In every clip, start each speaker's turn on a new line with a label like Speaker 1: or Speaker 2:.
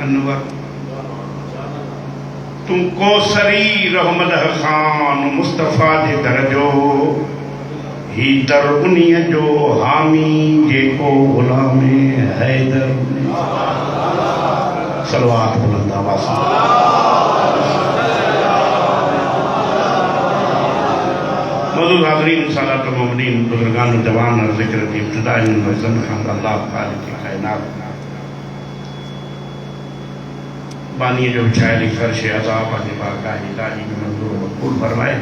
Speaker 1: अनवर तू कोसरी रहमत खान मुस्तफ़ा जे दरजो ही दर उन्हीं जो हामी जेको गुलाम हैदर सलवात बुलंद आवाज़ मौजूद हाज़रीन सादात मोमिनीन बुजुर्गान जवान और ज़िक्र की इब्तिदा वज़न खान अल्लाह खालिक कायनात बानी जो विछायली फर्श अज़ाब पंहिंजे बारगाह इलाही में मंज़ूर मक़बूल फरमाए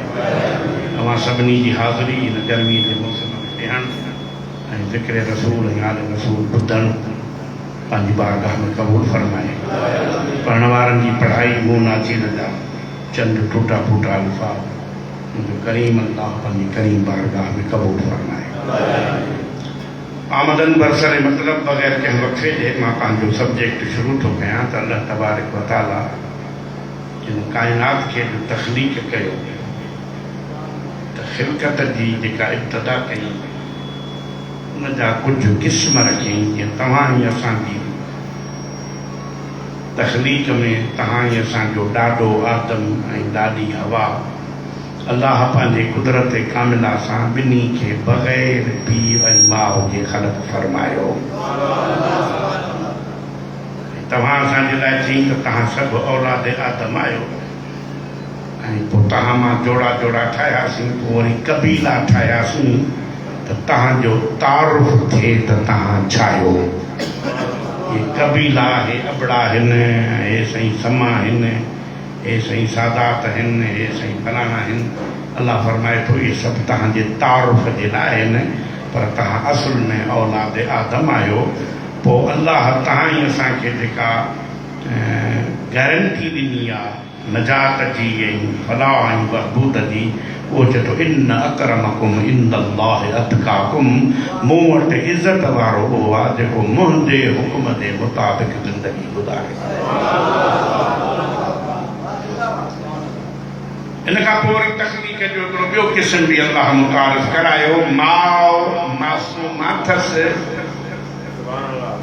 Speaker 1: अवां सभिनी जी हाज़िरी इन गर्मी जे मौसम में ॾियण ऐं ज़िक्र रसूल ऐं आल रसूल ॿुधण पंहिंजी बारगाह में क़बूल फरमाए पढ़ण वारनि जी पढ़ाई मुंहुं नाचीन जा चंद टूटा फूटा अल्फाज़ मुझे करीम अल्लाह पंहिंजी करीम बारगाह में क़बूल फरमाए आमदन बरसर मतलब बगैर कंहिं वक़्फ़े जे मां पंहिंजो सब्जेक्ट शुरू थो कयां त अल्लाह तबारक व तआला जिन काइनात खे तख़लीक़ कयो त ख़िलक़त जी जेका इब्तिदा कई उन जा कुझु क़िस्म रखियईं जीअं तव्हां ई असांजी तख़लीक़ में तव्हां ई असांजो ॾाॾो आदम ऐं ॾाॾी हवा अल्लाह पंहिंजे कुदरत कामिला सां ॿिन्ही खे बग़ैर पीउ ऐं माउ जे ख़लक़ फरमायो तव्हां असांजे लाइ चई त तव्हां सभु औलाद आदम आहियो ऐं पोइ तव्हां मां जोड़ा जोड़ा ठाहियासीं पोइ वरी कबीला ठाहियासीं त तव्हांजो तारुफ़ थिए त तव्हां छा आहियो ये कबीला हे अबड़ा आहिनि हे साईं समा आहिनि हे सही सादात हिन हे सही फलाना हिन अल्लाह फरमाए थो ये सब तव्हांजे तारुफ़ जे लाइ आहिनि पर तव्हां असुल में औलाद आदम आहियो पोइ अल्लाह तव्हां ई असांखे जेका गारंटी ॾिनी आहे नजात जी ऐं फलाह ऐं बहबूद जी उहो चए थो इन अकरमकुम इंदल्लाहि अतकाकुम मूं वटि इज़त वारो उहो आहे जेको मुंहिंजे हुकुम जे मुताबिक़ ज़िंदगी गुज़ारे इन खां पोइ वरी तख़लीक़ जो हिकिड़ो ॿियो क़िस्म बि अल्लाह मुतारिफ़ करायो माउ मासूम अथसि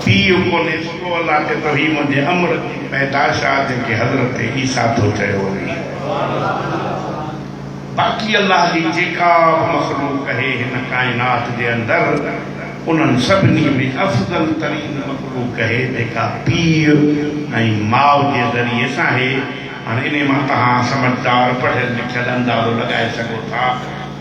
Speaker 1: पीउ कोन्हे सुठो अल्लाह चए थो हीउ मुंहिंजे अमर जी पैदाश आहे जेके हज़रत ईसा थो चयो वञे बाक़ी अल्लाह जी जेका मख़लूक़ आहे हिन काइनात जे अंदरि उन्हनि सभिनी में अफ़ज़ल तरीन मख़लूक़ आहे जेका पीउ ऐं माउ जे ज़रिए सां आहे हाणे इन मां तव्हां समझदार पढ़ियल लिखियल अंदाज़ो लॻाए सघो था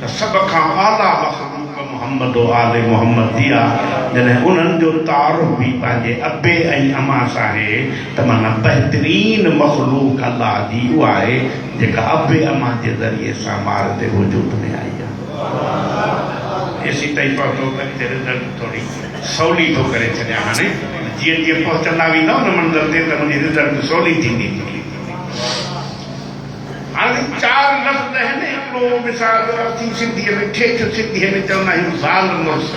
Speaker 1: त सभ खां आला मख़लूक़ मोहम्मद आले मोहम्मद जी आहे जॾहिं उन्हनि जो तारुफ़ बि पंहिंजे अबे ऐं अमा सां आहे त माना बहितरीन मख़लूक़ अल्लाह जी उहा आहे जेका अबे अमा जे ज़रिए सां मार ते वजूद में आई आहे एसी ताईं पहुतो त रिज़ल्ट थोरी सवली थो करे छॾियां हाणे जीअं जीअं पहुचंदा वेंदा उन मंज़िल ते त मुंहिंजी रिज़ल्ट सवली थींदी हाणे चार लफ़्ज़ आहिनि हिकिड़ो मिसाल असीं सिंधीअ में ठेठ सिंधीअ में चवंदा आहियूं ज़ाल मुड़ुस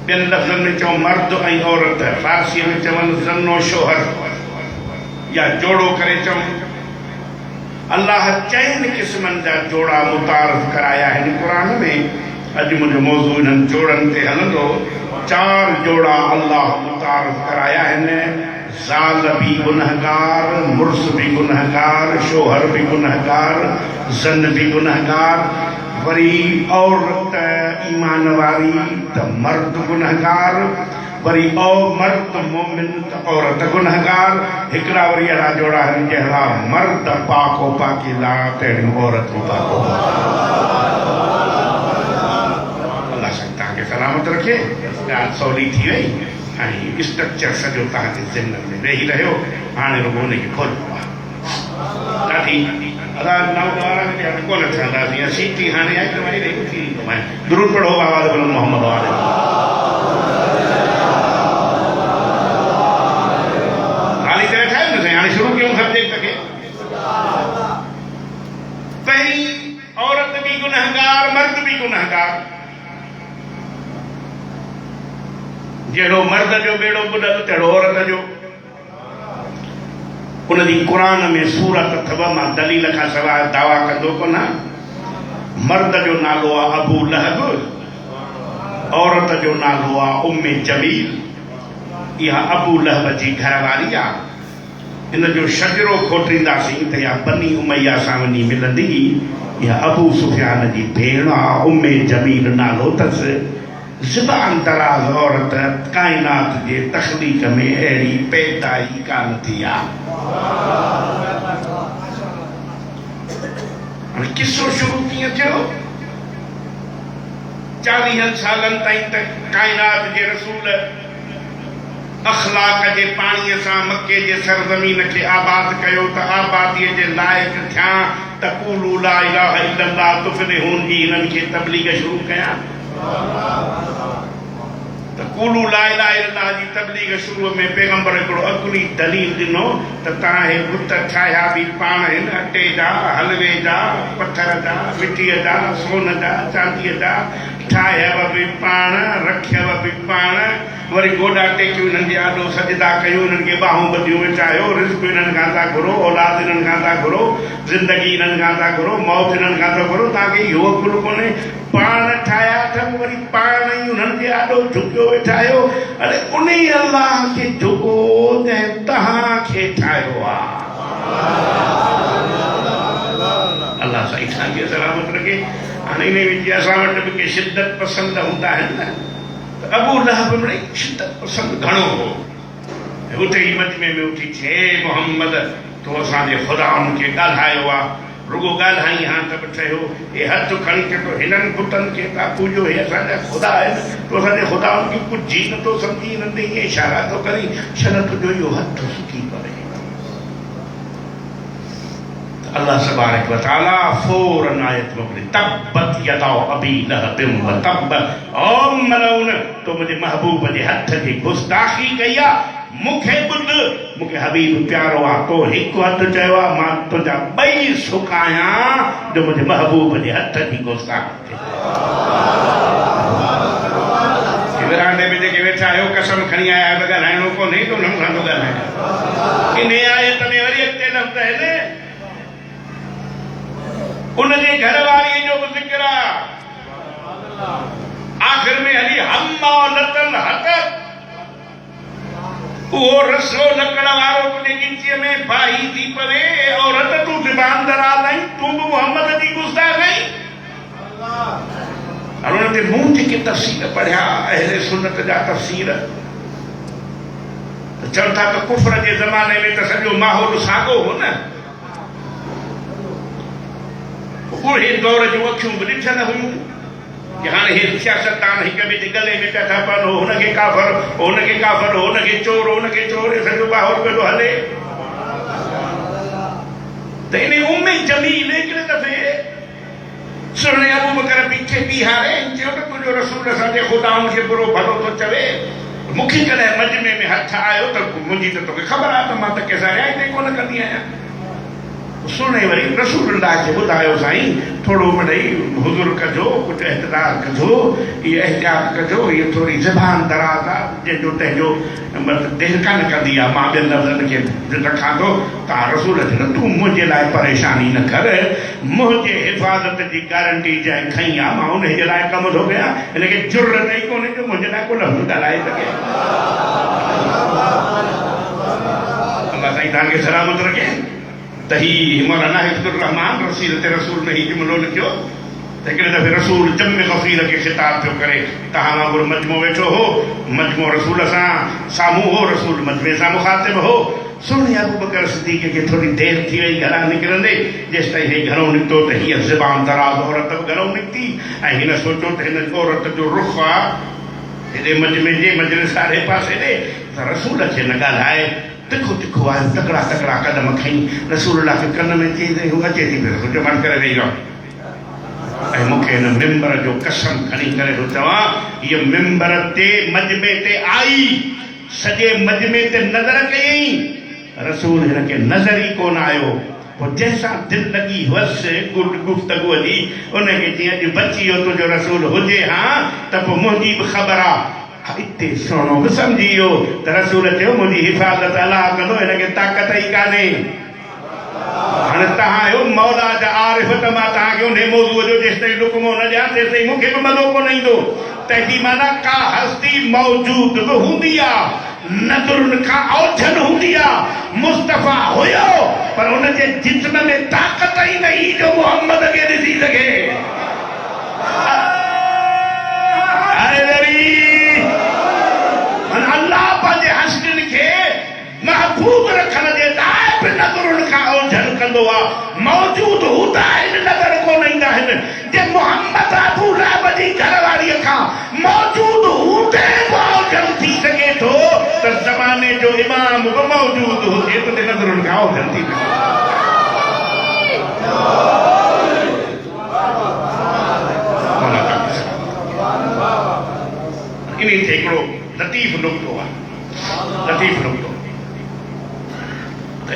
Speaker 1: ॿियनि लफ़्ज़नि में चऊं मर्द ऐं औरत फारसीअ में चवनि ज़नो शोहर या जोड़ो करे चऊं अल्लाह चइनि क़िस्मनि जा जोड़ा मुतारिफ़ कराया आहिनि क़ुरान में अॼु मुंहिंजो मौज़ू इन्हनि जोड़नि ते हलंदो चार जोड़ा अल्लाह मुतारिफ़ कराया आहिनि ज़ाल भी गुनहगार मुर्स भी गुनहगार शोहर भी गुनहगार ज़न भी गुनहगार वरी औरत ईमान वारी त मर्द गुनहगार वरी मर्द मोमिन त औरत गुनहगार हिकिड़ा वरी अहिड़ा जोड़ा आहिनि जहिड़ा मर्द पाको पाकीज़ा तहिड़ियूं औरतूं पाको अल्लाह साईं तव्हांखे सलामत रखे ॻाल्हि सवली थी वई ऐं स्ट्रक्चर सॼो तव्हांजे ज़िंदगी में वेही रहियो हाणे रुॻो हुनखे खोलियो आहे ॾाढी अदा नव वारा हाणे कोन ठहंदासीं या सीटी हाणे आई त वरी रही थी दुरूद पढ़ो आवाज़ बुलंद मोहम्मद वाले हाली तरह ठाहियो न साईं हाणे शुरू कयूं सब्जेक्ट खे पहिरीं औरत भी गुनहगार मर्द भी गुनहगार जहिड़ो मर्द जो बेड़ो ॿुॾल तहिड़ो औरत जो उनजी क़ुरान में सूरत अथव मां दलील खां सवाइ दावा कंदो कोन मर्द जो नालो आहे अबू लहब औरत जो नालो आहे उम्मे जमील इहा अबू लहब जी घरवारी आ। इन जो शजरो खोटींदासीं त इहा बनी उमैया सां वञी मिलंदी। इहा अबू सुफियान जी भेण आ, उम्मे जमील नालो अथसि। ज़ुबान दराज़ औरत, काइनात जे तख़लीक़ में अहिड़ी पैदा ई कान थी आहे। हाणे किसो शुरू कीअं थियो? 40 सालनि ताईं त काइनात जे रसूल अख़लाक जे पाणीअ सां मके जे सरज़मीन खे आबाद कयो त आबादीअ जे लाइक़ थिया त क़ूलू ला इलाहा इल्लल्लाह तुफ़्लिहून जी हिननि खे तबलीग शुरू कया। त क़ूलू ला इलाहा इल्लल्लाह जी तबलीग शुरू में पैगंबर हिकिड़ो अकुली दलील ॾिनो त तव्हां हे बुत ठाहिया बि पाण आहिनि, अटे जा, हलवे जा, पथर जा, मिटीअ जा, सोन जा, चांदीअ जा, ठाहियव बि पाण, रखियव बि पाण, वरी गोॾा टेकियूं हिननि जे आॾो सजदा कयूं, हिननि खे ॿाहूं ॿधियूं विछायो, रिज़्क़ हिननि खां था घुरो, औलाद हिननि खां था घुरो, ज़िंदगी हिननि खां था घुरो, मौत हिननि खां था घुरो। तव्हांखे इहो अकुलु कोन्हे? पाण ठाहिया अथव, वरी पाण ई हुननि जे आॾो झुकियो वेठा आहियो। अरे उन अल्लाह खे झुको जंहिं तव्हांखे ठाहियो आहे। अल्लाह साईं तव्हांखे सलामत रखे। हाणे इन विच असां वटि बि के शिदत पसंद हूंदा आहिनि न, त अबू लहब में शिदत पसंद घणो हो। उते ई मजमे में उथी छे मोहम्मद तो असांजे ख़ुदाउनि खे ॻाल्हायो आहे। रुगो ॻाल्हाई हा त बि चयो हे हथ खणी के तो हिननि बुतनि खे था पूॼो, हे असांजा ख़ुदा आहिनि, तो असांजे ख़ुदाउनि खे कुझु जी नथो सम्झी, हिननि ते ईअं इशारा थो करे छॾ तुंहिंजो इहो हथ सुकी पवे। अल्लाह तबारक व तआला फौरन आयत मोकिली, तब्बत यदा अबी लहब व तब, ओ मलऊन तो मुंहिंजे महबूब जे हथ जी गुस्ताखी कई आहे। मूंखे ॿुध, मूंखे हबीब प्यारो आहे, तो हिकु हथु चयो आहे, मां तुंहिंजा ॿई सुकायां जो मुंहिंजे महबूब जे हथ जी गुस्ताखी थिए। विरांडे में जेके वेठा आहियो कसम खणी आया आहियो त ॻाल्हाइणो कोन्हे, तो हुननि सां थो ॻाल्हायां। इन आयत में वरी अॻिते लफ़्ज़ आहिनि, उनजे घरवारीअ जो बि ज़िक्र आहे। आख़िर में हली हम्मालतल हतब, उहो रसो लकड़ वारो तुंहिंजे गिनतीअ में भाई थी पवे। औरत तूं ज़ुबान दराज़ आहीं, तूं बि मोहम्मद जी गुस्ताख़ आहीं। हाणे हुन ते मूं जेके तफ़सीर पढ़िया अहले सुन्नत जा तफ़सीर, त चवनि था त कुफ्र जे ज़माने में त सॼो माहौल साॻियो हो न। उहे दौर जूं अखियूं बि ॾिठल हुयूं कि हाणे हे सियासतदान हिक ॿिए जे गले में पिया था पवनि, हुनखे काफ़र, हुनखे काफ़र, हुनखे चोर, हुनखे चोर, सॼो माहौल पियो थो हले। त इन उम्मे जमील हिकिड़े दफ़े सुहिणे अबू बकर पीछे बीहारे चयो त तुंहिंजो रसूल असांजे ख़ुदाउनि खे बुरो भलो थो चवे। मूंखे कॾहिं मजमे में हथ आयो त मुंहिंजी त तोखे ख़बर आहे त मां त कंहिंसां रियायत कोन कंदी आहियां। सुने वरी रसूलुल्लाह खे ॿुधायो, साईं थोरो मिड़ई हुज़ुर कजो, कुझु एतदार कजो, इहा एहतियात कजो, इहा थोरी ज़बान दराज़ आहे, जंहिंजो तंहिंजो देरि कान कंदी आहे। मां ॿियनि लफ़्ज़नि खे रखां थो, तव्हां रसूल खे न, तूं मुंहिंजे लाइ परेशानी न कर, मुंहिंजे हिफ़ाज़त जी गारंटी जंहिं खई आहे मां उनजे लाइ कमु थो कयां। हिनखे ज़रूरत ई कोन्हे जो मुंहिंजे लाइ को लफ़्ज़ ॻाल्हाए सघे। अल्लाह साईं तव्हांखे सलामत रखे। त ही मौलाना हिफ्ज़ुर रहमान रसीलत रसूल में ही जुमिलो लिखियो त हिकिड़े दफ़े रसूल जम ग़फ़ीर खे ख़िताब पियो करे। तव्हां वांगुरु मजमो वेठो हो, मजमो रसूल सां साम्हूं हो, रसूल मजमे सां मुख़ातिब हो। सुहिणे अबू बकर सिद्दीक़ खे थोरी देरि थी वई घरां निकिरंदे, जेसि ताईं हे घरों निकितो त हीअ ज़बान दराज़ औरत बि घरों निकिती ऐं हिन सोचियो त हिन औरत जो रुख़ आहे हेॾे मजमे जे मजलिस वारे पासे ॾे, त रसूल खे न ॻाल्हाए। तिखो तिखो आयो, तकड़ा तकड़ा कदम खई, रसूल खे कन में चई हू अचे थी पियो, जमान करे वेही रहो। ऐं मूंखे हिन मिंबर जो कसम खणी करे थो चवां, हीअ मिंबर ते मजमे ते आई, सॼे मजमे ते नज़र कयईं, रसूल हिन खे नज़र ई कोन आयो। पोइ जंहिंसां दिलि लॻी हुअसि गुफ़्तगूअ जी, उनखे जीअं अॼु बची वियो तुंहिंजो रसूल हुजे हा त पोइ मुंहिंजी बि ख़बर आहे। इते सुहिणो बि सम्झी वियो त रसूल चयो मुंहिंजी हिफ़ाज़त अलाह कंदो, हिनखे ताक़त ई कान्हे। हाणे तव्हां आहियो मौला जा आरिफ़, त मां तव्हांखे उन मौज़ूअ जो जेसि ताईं लुकमो न ॾियां तेसि ताईं मूंखे बि मज़ो कोन ईंदो। तंहिंजी माना का हस्ती मौजूद बि हूंदी आहे, नदरुन खां औझन हूंदी आहे। मुस्तफ़ा हुयो पर उनजे जिस्म में ताक़त ई न हुई जो मोहम्मद खे ॾिसी सघे। अल्लाह पंहिंजे हस्तिन खे महफूज़ रखण जे लाइ बि नदरुन खां औझन कंदो आहे। मौजूद हूंदा आहिनि नज़र कोन ईंदा आहिनि। जे मोहम्मद अबू लहब जी घरवारीअ खां मौजूद हूंदे बि औझन थी सघे थो त ज़माने जो इमाम बि मौजूद हुजे त नदरुन खां औझन थी सघे। इन ते हिकिड़ो लतीफ़ नुक्तो आहे, लतीफ़ नुक्तो।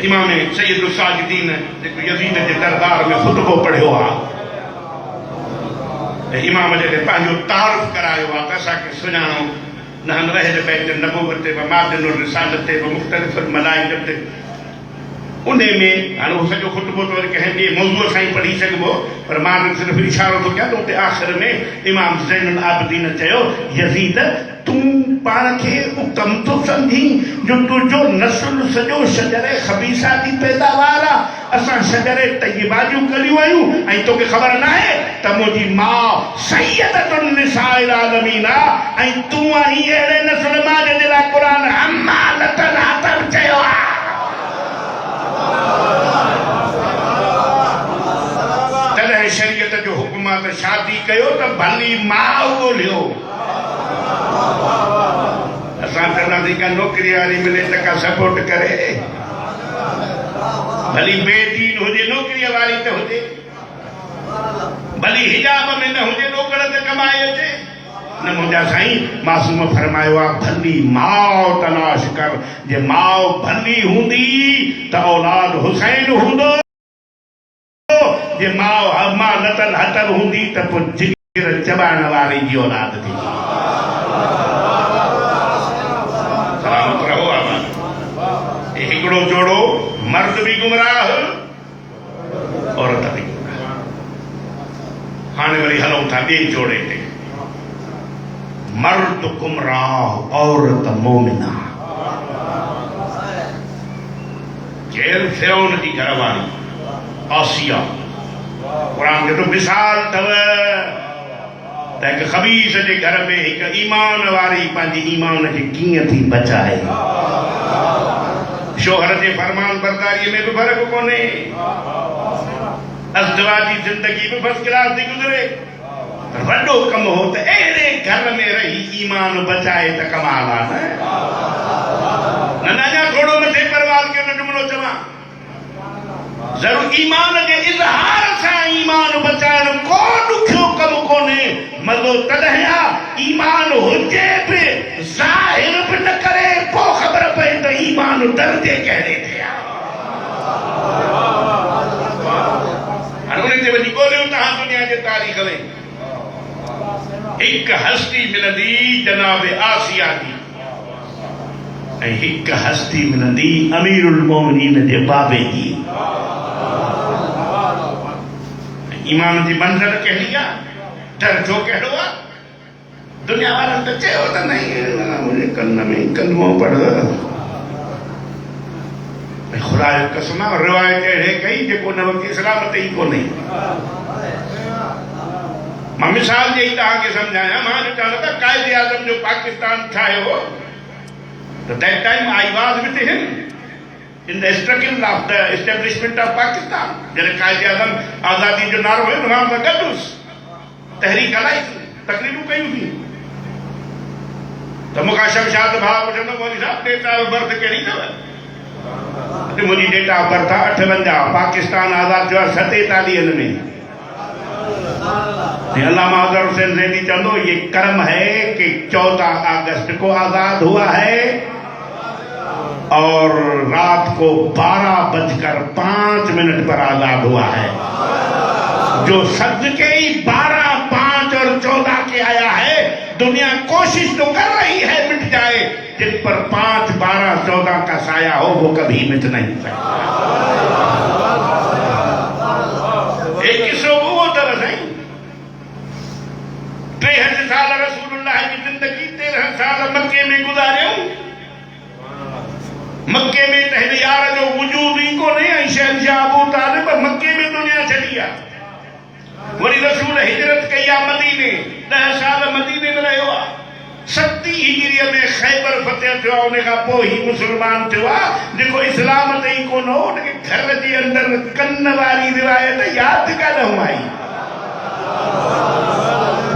Speaker 1: इमाम सैयद साजिदीन जेको यज़ीद जे दरबार में ख़ुतबो पढ़ियो आहे, इमाम जॾहिं पंहिंजो तारुफ़ करायो आहे त असांखे सुञाणो नहन रहल बैत नबूवत व मादिनुर रिसालत व मुख़्तलिफ़ मलाइकत ते। उन में हाणे उहो सॼो ख़ुतबो त वरी कंहिं ॿिए मौज़ूअ सां ई पढ़ी सघिबो, पर मां सिर्फ़ु इशारो थो कयां त उते आख़िर में इमाम ज़ैनुल आबिदीन चयो, यज़ीद तूं पाण खे उतम थो सम्झी जो तुंहिंजो नस्ल सॼो शजरे ख़बीसा जी पैदावार आहे। असां शजरे तय्यबा जूं कलियूं आहियूं ऐं तोखे ख़बर न आहे त मुंहिंजी माउ सैयदतुन निसाइल आलमीन आहे ऐं तूं आहीं अहिड़े नस्ल मां जंहिंजे लाइ क़ुरान हम्मालतल हतब चयो आहे। तॾहिं शरीयत जो हुकुम आहे त शादी कयो त भली माउ ॻोल्हियो। असां चवंदासीं का नौकरी वारी मिले त का सपोर्ट करे, भली बेदीन हुजे नौकरीअ वारी त हुजे, भली हिजाब में न हुजे नौकर त कमाए अचे। न मुंहिंजा साईं मासूम फरमायो आहे भली माउ तलाश कर। जे माउ भली हूंदी त औलाद हुसैन हूंदो, जे माउ हम्मालतल हतब हूंदी त पोइ जिगर चबाइण वारी जी औलाद थी। सलामत रहो आबाद। हिकिड़ो जोड़ो मर्द भी गुमराह औरत भी गुमराह। हाणे वरी हलूं था ॿिए जोड़े ते। मर्द गुमराह औरत मोमिना। जेल फिरौन जी घरवारी आसिया, कुरान के तो मिसाल अथव त हिकु ख़बीस जे घर में हिकु ईमान वारी पंहिंजी ईमान खे कीअं थी बचाए। शोहर जे फरमान बरदारीअ में बि फ़र्क़ु कोन्हे, अज़दवाजी ज़िंदगी बि फर्स्ट क्लास थी गुज़रे। वॾो कमु हो त अहिड़े घर में रही ईमान बचाए त कमाल आहे न। अञा थोरो मथे परवाल कयो न जुमिलो चवां, ज़रूर ईमान जे इज़हार सां ईमान बचाइण को ॾुखियो कमु कोन्हे। मज़ो तॾहिं आहे ईमान हुजे बि ज़ाहिर बि न करे, पोइ ख़बर पए त ईमान दर्जे कहिड़े ते आहे। हाणे उन ते वञी ॻोल्हियो तव्हां दुनिया जे तारीख़ में। हिकु हस्ती मिलंदी जनाब आसिया जी ऐं हिकु हस्ती मिलंदी अमीरुल मोमिनीन जे बाबे जी। ईमान जी मंज़िल कहिड़ी आहे, दर्जो कहिड़ो आहे। दुनिया वारनि त चयो त नहीं मुंहिंजे कन में कलमो पढ़। ख़ुदा जो कसम आहे रिवायत अहिड़े कई जेको न वक़्तु इस्लाम ते ई कोन्हे। मां मिसाल ॾेई तव्हांखे सम्झायां। मां ॾिठा न त क़ाइद आज़म जो पाकिस्तान ठाहियो त that time I was with him in the struggle of the establishment of Pakistan. जॾहिं क़ाइद आज़म आज़ादी जो नारो हुयो मां सां गॾु हुयुसि, तहरीक हलाई, तकरीरूं कयूं थी। त मूंखां शमशाद भाउ पुछंदो मौलवी साहब डेट ऑफ बर्थ कहिड़ी अथव? मुंहिंजी डेट ऑफ बर्थ आहे 58। पाकिस्तान आज़ाद थियो आहे 47 में। अल्लामा अज़हर हुसैन ज़ैदी चंदो ये कर्म है कि 14 अगस्त को आजाद हुआ है और रात को 12:05 पर आजाद हुआ है। जो सदके ही 12, 5 और 14 के आया है, दुनिया कोशिश तो कर रही है मिट जाए, जिन पर 5, 12, 14 का साया हो वो कभी मिट नहीं सकता। एक किस्सो वो तरह नहीं। 63 साल रसूलुल्लाह की जिंदगी 13 साल मक्के में गुजारे। मक्के में तहले यार जो वजूद ही को नहीं आई शहनशाह अबू तालिब मक्के में दुनिया छड़िया वरी रसूल हिजरत कई आ मदीने 10 साल मदीने में रहियो आ 70 हिजरीअ में खैबर फतेह थियो उन खां पोइ ही मुसलमान थियो आ जेको इस्लाम ते ई कोन हो उनखे घर जे अंदर कन्न वारी रिवायत यादि कान आई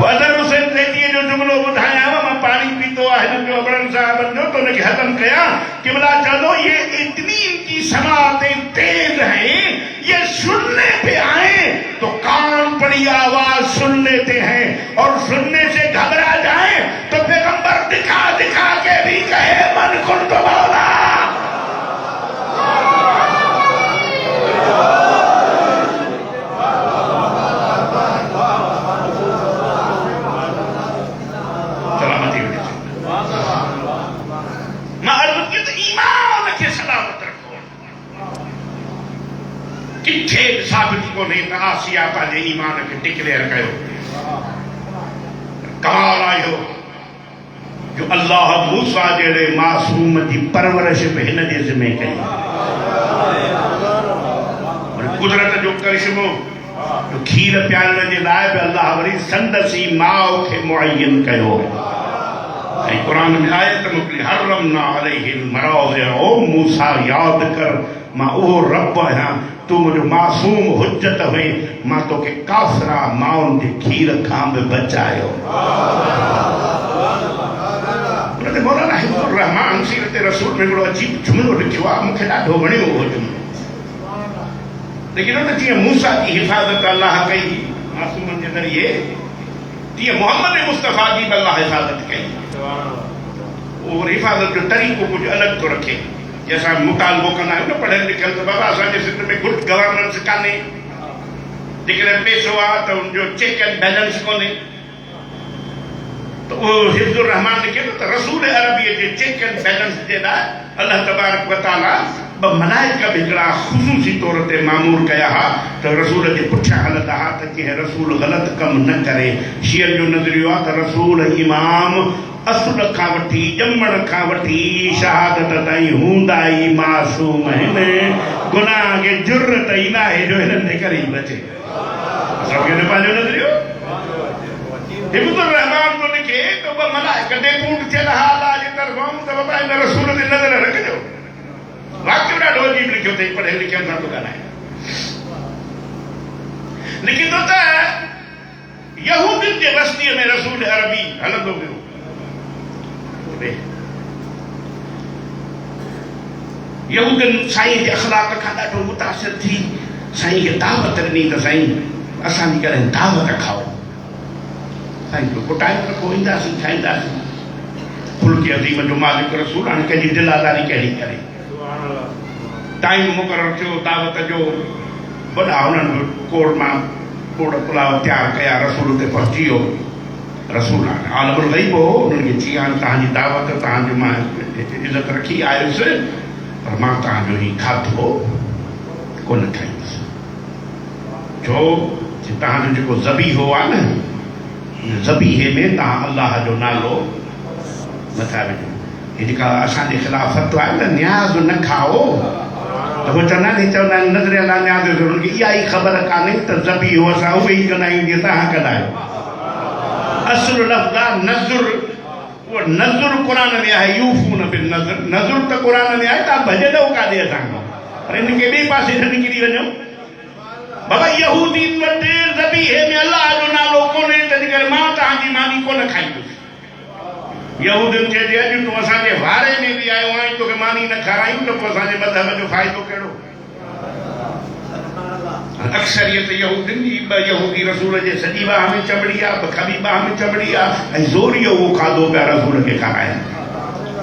Speaker 1: अदर हुसैन रेतीअ जो जुमलो ॿुधायांव मां पानी पीतो आहे हिन जो अबड़न साहबन जो तो उनखे ख़त्म कया कि बोला चलो ये इतनी इनकी समातें तेज हैं ये सुनने पे आए तो कान पड़ी आवाज सुन लेते हैं और सुनने से घबरा जाए तो पैगंबर दिखा दिखा के भी कहे मन कुन तो मौला किथे साबित को नहीं था आसिया पंहिंजे ईमान खे डिक्लेयर कयो कमाल आयो जो अल्लाह मूसा जहिड़े मासूम जी परवरिश में हिन जे ज़िम्मे कई कुदरत जो करिश्मो जो खीर पियारण जे लाइ बि अल्लाह वरी संदसी माउ खे मुअय्यन कयो ऐं क़ुरान में आयत मोकिली हर्रमना अलैहिल मराज़िअ ओ मूसा यादि कर मां उहो रब आहियां तू मुझे मासूम हुज्जत हुई मां तोखे काफिरा माउन जे खीर खां बि बचायो उनते मौलाना हिब्बुर रहमान सीरत रसूल में बड़ो अजीब जुमलो लिखियो आहे मूंखे ॾाढो वणियो उहो जुमलो लेकिन उन जीअं मूसा जी हिफ़ाज़त अल्लाह कई मासूमनि जे ज़रिए तीअं मोहम्मद मुस्तफ़ा जी बि अल्लाह हिफ़ाज़त कई उहो हिफ़ाज़त जो तरीक़ो कुझु अलॻि थो रखे जैसा मुतालबो कंदा आहियूं न पढ़ियल लिखियल त बाबा असांजे सिंध में गुड गवर्नेंस कान्हे जेकॾहिं पैसो आहे त उनजो चेक एंड बैलेंस कोन्हे त उहो हिफ्ज़ुर रहमान लिखे त रसूल अरबीअ जे चेक एंड बैलेंस जे लाइ अल्लाह तबारक व तआला ॿ मलाइका बि हिकिड़ा ख़ुसूसी तौर ते मामूर कया हुआ त रसूल जे पुठियां हलंदा हुआ त कंहिं रसूल ग़लति कमु न करे शियनि जो नज़रियो आहे त रसूल इमाम असुल खां वठी ॼमण खां वठी शहादत ताईं हूंदा ई मासूम आहिनि गुनाह खे जुर्रत ई न आहे जो हिननि जे करे ई बचे सभु पंहिंजो नज़रियो हिब्बुर रहमान को लिखे तो ॿ मलाइका डेपूट थियल हाल आहे जे तरफ़ां त बाबा हिन रसूल ते नज़र रखिजो वाक्य ॾाढो अजीब लिखियो अथई पढ़ियल लिखियल सां थो ॻाल्हाए लिखी थो त यहूदियुनि जे बस्तीअ में रसूल अरबी हलंदो वियो यहूदियुनि साईं जे अख़लाक़ खां ॾाढो मुतासिर थी साईं खे दावत ॾिनी त साईं असांजी करे दावत खाओ साईं को टाइम त पोइ ईंदासीं खाईंदासीं फुल्के अज़ीम जो मालिक रसूल हाणे कंहिंजी दिलादारी कहिड़ी करे टाइम मुक़ररु थियो दावत जो वॾा हुननि कोड़ मां कोड़ पुलाव तयारु कया रसूल ते पहुची वियो रसूल आलमुल ग़ैब हो उन्हनि खे चई हाणे तव्हांजी दावत तव्हांजो मां इज़त रखी आयुसि पर मां तव्हांजो ही खाधो कोन खाईंदुसि छो तव्हांजो जेको ज़बीहो आहे न ज़बीहे में तव्हां अल्लाह जो नालो नथा विझो हे जेका असांजे ख़िलाफ़ फतवा आहे न न्याज़ न खाओ त उहे चवंदा आहिनि नज़र अला न्याज़ जो उन्हनि खे इहा ई ख़बर कान्हे त ज़बीहो असां उहे ई कंदा आहियूं जीअं तव्हां कंदा आहियो असुल लफ़्ज़ आहे नज़ुर उहो नज़ुर क़ुरान में आहे यूफ़ून बिन नज़र नज़ुर त क़ुरान में आहे तव्हां भॼंदव काॾे असांखां पर हिन खे ॿिए पासे न निकिरी वञो बाबा यहूदीन वटि ज़बीहे में अल्लाह जो नालो कोन्हे तंहिंजे करे मां तव्हांजी मानी कोन खाईंदुसि यहूदियुनि चइजे अॼु तूं असांजे वारे में बि आयो आहीं तोखे मानी न खारायूं त पोइ असांजे मज़हब जो फ़ाइदो कहिड़ो अक्सरियत यहूदियुनि जी ॿ यहूदी रसूल जे सॼी बाह में चमड़ी आहे खबी बाह में चमड़ी आहे ऐं ज़ोरीअ उहो खाधो पिया रसूल खे खाराइनि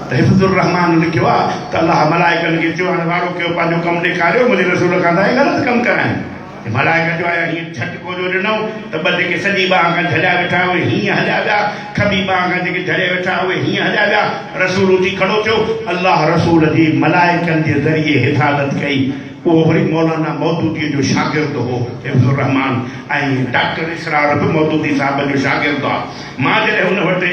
Speaker 1: त हिफ्ज़ुर रहमान लिखियो आहे त अल्लाह मलाइकनि खे चयो हाणे वारो कयो पंहिंजो कमु ॾेखारियो मुंहिंजे रसूल खां त ग़लति कमु कराइनि मलाइका जो आया हीअं झटको जो ॾिनऊं त ॿ जेके सॼी बाह खां झलिया वेठा उहे हीअं हलिया विया खबी बाह खां जेके झले वेठा उहे हीअं हलिया विया रसूल उथी खड़ो थियो अल्लाह रसूल जी मलाइकनि जे ज़रिए हिफ़ाज़त कई उहो वरी मौलाना मौदूदीअ जो शागिर्द हो हिफ्ज़ुर रहमान ऐं डॉक्टर इसरार बि मौदूदी साहिब जो शागिर्द आहे मां जॾहिं हुन वटि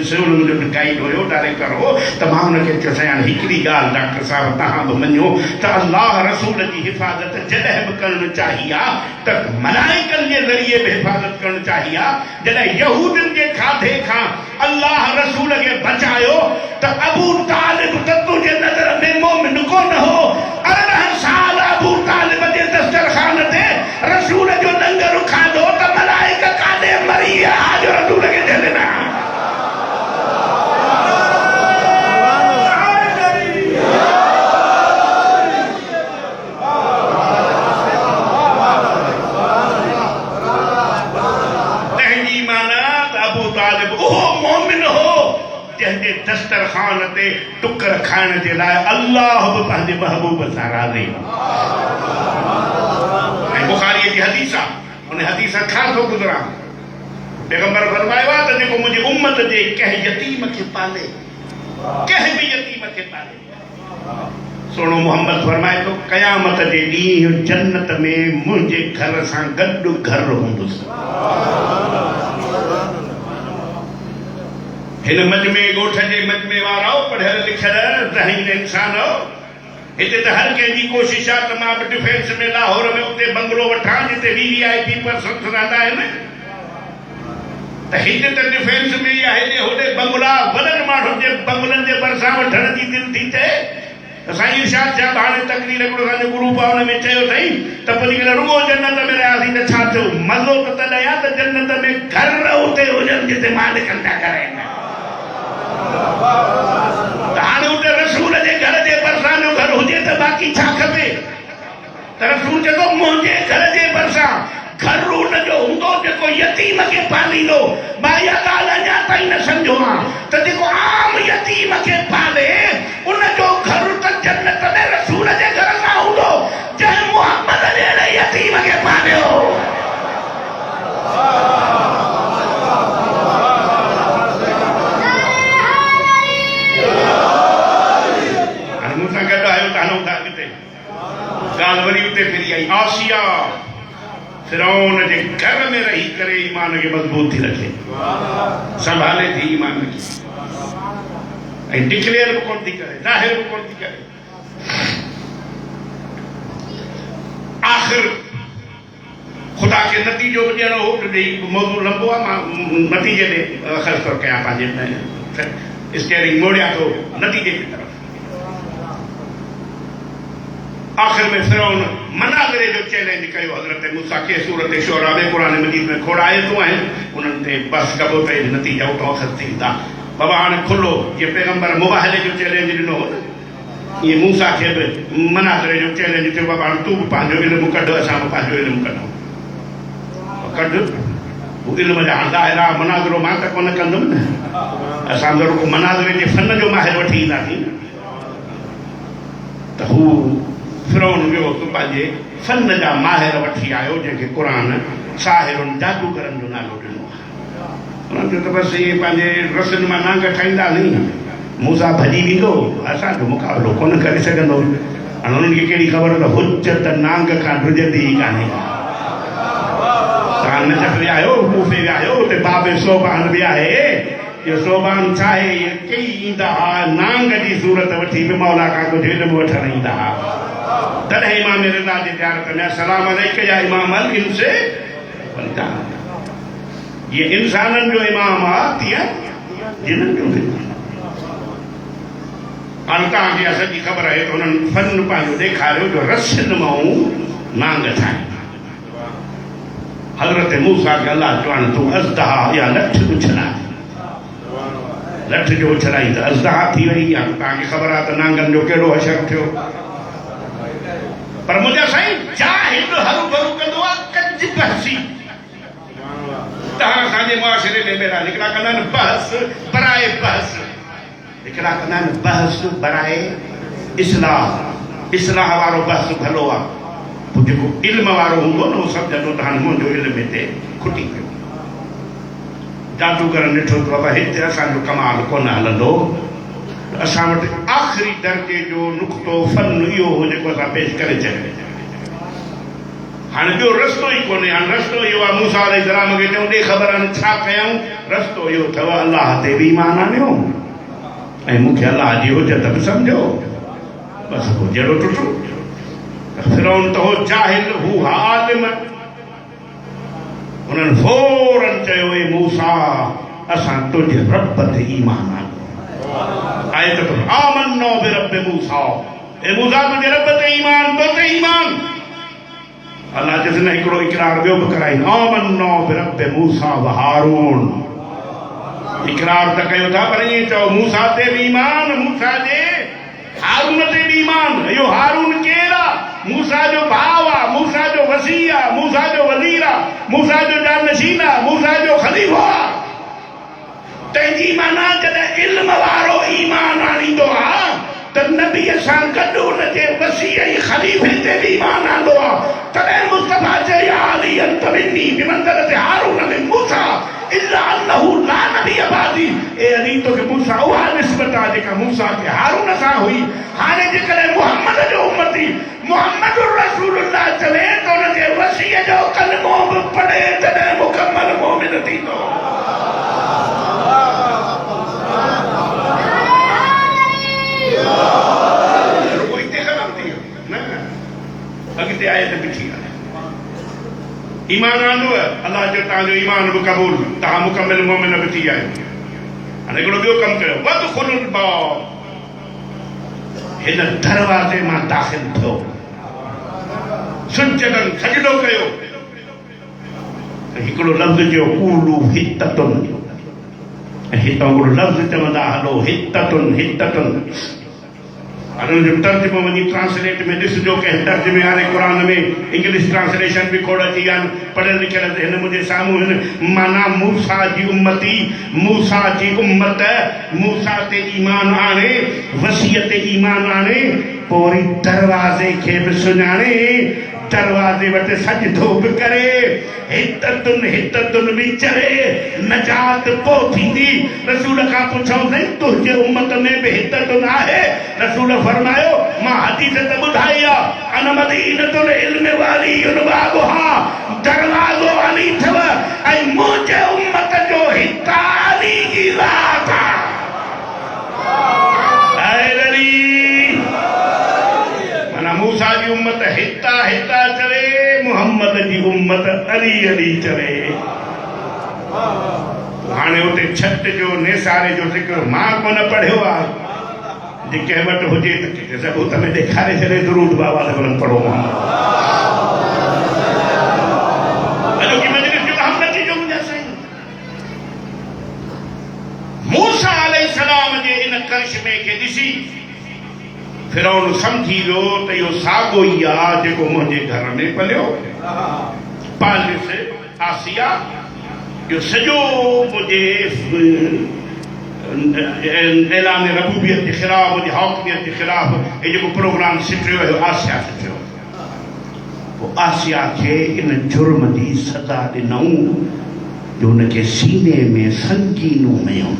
Speaker 1: सिविल मुंहिंजो गाइड हुयो, डायरेक्टर हो, त मां हुनखे चयोसि हाणे हिकिड़ी ॻाल्हि डॉक्टर साहिब तव्हां बि मञो त अल्लाह रसूल जी हिफ़ाज़त जॾहिं बि करणु चाही आहे त मलाइकनि जे ज़रिए बि हिफ़ाज़त करणु चाही आहे। जॾहिं यहूदियुनि जे खाधे खां अल्लाह रसूल खे बचायो त अबू तालिब त तुंहिंजे नज़र में मोमिन कोन हो। 18 साल अबू तालिब जे दस्तरखान ते रसूल जो लंगर खाधो त मलाइका काॾे मरी विया जो रसूल खे छॾिना। जंहिंजे दस्तरखान ते टुकर खाइण जे लाइ अल्लाह बि पंहिंजे महबूब सां राज़ी। ऐं बुखारीअ जी हदीस आहे, उन हदीस खां थो गुज़रां। पैगंबर फरमायो आहे त जेको मुंहिंजी उम्मत जे कंहिं यतीम खे पाले, कंहिं बि यतीम खे पाले, सोनो मोहम्मद फरमाए थो क़यामत जे ॾींहुं जन्नत में मुंहिंजे घर सां गॾु घर हूंदुसि। हिन मजमे ॻोठ जे मजमे वारा पढ़ियल लिखियल ज़हीन इंसान हो। हिते त हर कंहिंजी कोशिश आहे त मां बि डिफेंस में लाहौर में उते बंगलो वठां जिते VIP पर्सन्स रहंदा आहिनि। त हिते त डिफेंस में या हेॾे होॾे बंगला वॾनि माण्हुनि जे बंगलनि जे भरिसां वठण जी दिलि थी थिए। साईं इरशाद साहिब हाणे तकरीर हिकिड़ो असांजो ग्रुप आहे, हुन में चयो अथई त वञी करे रुगो जन्नत में रहियासीं त छा थियो? मज़ो त तॾहिं आहे त जन्नत में घर उते हुजनि जिते मालिकनि था कराइनि। हाणे उते रसूल जे घर जे भरिसां जो घर हुजे त बाक़ी छा खपे? त रसूल चए थो मुंहिंजे घर जे भरिसां घर हुनजो हूंदो जेको यतीम खे पालींदो। मां इहा ॻाल्हि अञा ताईं न सम्झो आहे त जेको आम यतीम खे पाले उनजो घर त जन्नत में रसूल जे घर सां हूंदो जंहिं मुहम्मद जहिड़े यतीम खे पालियो। ॻाल्हि वरी उते फिरी आई। आसिया फिरौन जे घर में रही करे ईमान खे मज़बूत थी रखे, संभाले थी ईमान खे, ऐं डिक्लेयर बि कोन थी करे, ज़ाहिर बि कोन थी करे। आख़िर ख़ुदा खे नतीजो बि ॾियणो हो। मौज़ू लंबो आहे, मां नतीजे ॾे ख़र्च थो कयां, पंहिंजे स्टेयरिंग मोड़िया थो नतीजे की तरफ़। आखिर में फिरौन मनाज़रे जो चैलेंज कयो हज़रत मूसा खे। सूरत शोरा में क़ुरान मजीद में खोड़ आयतूं आहिनि, उन्हनि ते बस कबो त नतीजा उतो अख़ज़ थींदा। बाबा हाणे खुलो जीअं पैगंबर मुबाहले जो चैलेंज ॾिनो हो न, ईअं मूसा खे बि मनाज़रे जो चैलेंज थियो। बाबा हाणे तूं बि पंहिंजो इल्मु कढ, असां बि पंहिंजो इल्मु कढूं। कढ हू इल्म जा ज़ाहिर आहे, मनाज़रो मां त कोन कंदुमि न। असां त रुगो मनाज़रे जे फन जो माहिर वठी ईंदासीं त हू फिरौन वियो तूं पंहिंजे फन जा माहिर वठी आयो जंहिंखे क़ुरान साहिरुनि जादूगरनि जो नालो ॾिनो आहे। उन्हनि चयो त बसि इहे पंहिंजे रसनि मां नांग ठाहींदा नी, मूसा भॼी वेंदो, असांजो मुक़ाबिलो कोन करे सघंदो। हाणे उन्हनि खे कहिड़ी ख़बर त हुजत नांग खां ढुजंदी ई कान्हे। तव्हां नजफ़ विया आहियो, कूफे विया आहियो, हुते बाबे सोबान बि आहे। इहो सोबान छा आहे? कई ईंदा हुआ नांग जी सूरत वठी बि मौला खां कुझु इल्मु वठणु ईंदा हुआ। तॾहिं इमाम रिज़ा जी ज़ियारत में अस्सलाम अलैका या इमाम अल इंस वल जान। ये इंसाननि जो इमाम आहे, तीअं जिन्हनि जो बि। हाणे तव्हांखे असांजी ख़बर आहे त हुननि फन पंहिंजो ॾेखारियो जो रसियुनि मां नांग ठाहे। हज़रत मूसा खे अल्लाह चवण तूं अज़दहा या लठ उछलाए, लठ जो उछलाई त अज़दहा थी वई। आहे तव्हांखे ख़बर आहे त नांगनि जो कहिड़ो हशर थियो। पर मुंहिंजा साईं जाहिल हरू भरू कंदो आहे कज बहसी। तव्हां असांजे मुआशिरे में मेरा हिकिड़ा कंदा आहिनि बहस बराए बहस, हिकिड़ा कंदा आहिनि बहस बराए इस्लाह। इस्लाह वारो बहस भलो आहे, पोइ जेको इल्म वारो हूंदो न उहो सम्झंदो त हाणे मुंहिंजो इल्मु हिते खुटी पियो। जादूगर ॾिठो त बाबा हिते असांजो कमाल कोन हलंदो, असां वटि आख़िरी दर्जे जो नुक़्तो फन इहो हो जेको असां पेश करे छॾियो। हाणे ॿियो रस्तो ई कोन्हे। हाणे रस्तो इहो आहे, मूसा अलैहिस्सलाम खे चऊं ॾे ख़बर हाणे छा कयूं। रस्तो इहो अथव, अलाह ते बि ईमान आणियो ऐं मूंखे अलाह जी हुजत बि सम्झो, बसि पोइ जहिड़ो टुटो। फिरौन त हो जाहिल, हू आलिम। उन्हनि फौरन चयो, ए मूसा असां तुंहिंजे रब ते ईमान आणियो। आयत तो आमन्ना बिरब मूसा, ए मूसा तुंहिंजे रब ते ईमान, तो ते ईमान। अल्लाह जिसने हिकिड़ो इकरार ॿियो बि कराई, आमन्ना बिरब मूसा व हारून। इकरार त कयो था, पर ईअं चओ मूसा ते बि ईमान, मूसा जे हारून ते बि ईमान। इहो हारून केरु आहे? मूसा जो भाउ आहे, मूसा जो वज़ीर आहे, मूसा जो वज़ीर आहे, मूसा जो जानशीन आहे, मूसा जो ख़लीफ़ो आहे। तंहिंजी माना जॾहिं इल्म वारो ईमान आणींदो आहे त नबीअ सां गॾु उनजे वसीअ ऐं ख़लीफ़े ते बि ईमान आंदो आहे। तॾहिं मुस्तफ़ा चई, या अली अंत मिन्नी बिमंज़िलति हारून मिन मूसा इल्ला अन्नहु ला नबी बादी। ए अली तोखे मूसा उहा निस्बत आहे जेका मूसा खे हारून सां हुई। हाणे जेकॾहिं मुहम्मद जो उम्मती मुहम्मद रसूलुल्लाह चवे त उनजे वसीअ जो कलमो बि पढ़े तॾहिं मुकमल मोमिन थींदो। अॻिते आए त पिछी आहे। ईमान आंदो, अलाह जो तव्हांजो ईमान बि क़बूल, तव्हां मुकमिल मोमिन बि थी आहियो। हाणे हिकिड़ो ॿियो कमु कयो, वदख़ुलुल बाब, हिन दरवाज़े मां दाख़िल थियो, सुजदन सजदो कयो। हिकिड़ो लफ़्ज़ जो कूलू हित्ततुन, ऐं हितां हिकिड़ो लफ़्ज़ चवंदा हलो हित्ततुन हित्ततुन। हाणे जो तर्जुमो वञी ट्रांसलेट में ॾिसजो, कंहिं तर्जुमे वारे क़ुर में इंग्लिश ट्रांसलेशन बि खोड़ अची विया आहिनि, पढ़ियल लिखियल हिन मुंहिंजे साम्हूं हिन माना मूसा जी उम्मती, मूसा जी उम्मत मूसा ते ईमान आणे, वसीअ ते ईमान आणे, पोइ वरी दरवाज़े खे बि सुञाणे, दरवाज़े वटि सजदो बि करे, हित्ततुन हित्ततुन बि चवे, नजात पोइ थींदी। रसूल खां पुछऊं साईं तुंहिंजे उम्मत में बि हित्ततुन आहे? रसूल फरमायो, मां हदीस त ॿुधाई आहे, अन मदीनतुल इल्म वाली बाबुहा, दरवाज़ो अली अथव ऐं मुंहिंजे उम्मत जो हिता अली जी ज़ात आहे। मूसा जी उम्मत हिता हिता चवे, मुहम्मद जी उम्मत अली अली चवे। हाणे उते छत जो नेसारे जो ज़िक्र मां कोन पढ़ियो आहे, जे कंहिं वटि हुजे त सबूत में ॾेखारे छॾे, दुरूद बाबा लगन पढ़ो। अॼोकी मजलिस जो हम नतीजो मुंहिंजा साईं, मूसा अलैहिस्सलाम जे इन करिश्मे खे ॾिसी फिरौन समझी वियो त इहो साॻियो ई आहे जेको मुंहिंजे घर में पलियो। पालिस आसिया इहो सॼो मुंहिंजे ऐलान रबूबियत जे ख़िलाफ़, मुंहिंजी हौकमियत जे ख़िलाफ़ हे जेको प्रोग्राम सिटियो आहे, आसिया सिटियो। पोइ आसिया खे इन जुर्म जी सज़ा ॾिनऊं जो हुनखे सीने में संगीनूं हयूं।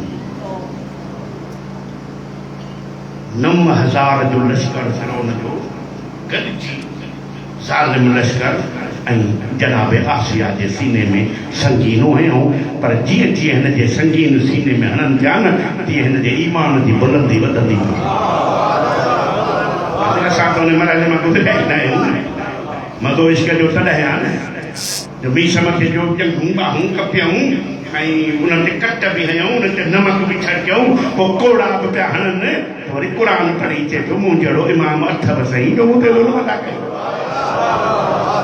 Speaker 1: 9,000 जो लश्कर फिरौन जो गॾिजी ज़ालिम लश्कर ऐं जनाब आसिया जे सीने में संगीनूं हयूं। पर जीअं जीअं हिन जे संगीन सीने में हणनि पिया न, तीअं हिन जे ईमान जी बुलंदी वधंदी पई। असां त हुन मरहले मां गुज़रिया ई न आहियूं। मज़ो इश्क जो तॾहिं आहे न जो मीसम खे जो जंगूं ॿाहूं कपियऊं ऐं उन ते कट बि हयूं, उन ते नमक बि छड़कियऊं, पोइ कोड़ा बि पिया हणनि। वरी क़ुर पढ़ी चए पियो, मूं जहिड़ो इमाम अथव साईं जो मूं ते ज़ुल्म था कयो।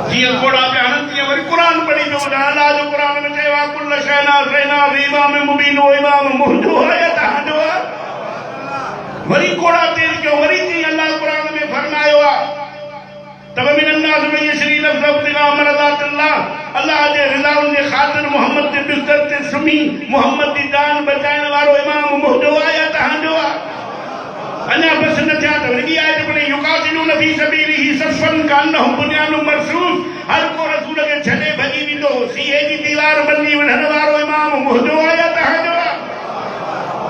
Speaker 1: जीअं कोड़ा पिया हणनि तीअं वरी क़ुर पढ़ी पियो ॿुधाए। अलाह जो क़ुर में चयो आहे, कुल शइ नाज़रना फ़ी इमाम मुबीन, इमाम मुंहिंजो आहे या तव्हांजो आहे? वरी कोड़ा तेज़ कयो, वरी जीअं अलाह क़ुर में फरमायो आहे, तब मिनन नास में यशरी लफ्ज़ इब्तिगा मरदातिल्लाह, अल्लाह जे रिज़ाउन जे ख़ातिर मोहम्मद जे बिस्तर ते सुम्ही मोहम्मद जी जान बचाइण वारो इमाम मुंहिंजो आहे या तव्हांजो आहे? अञा बस न थिया त वरी आयत पढ़ी, युक़ातिलून फ़ी सबीलिही सफ़न कअन्नहुम बुनियानुम मरसूस। हर को रसूल खे छॾे भॼी वेंदो, सीए जी दीवार बनी वञण वारो इमाम मुंहिंजो आहे या तव्हांजो आहे?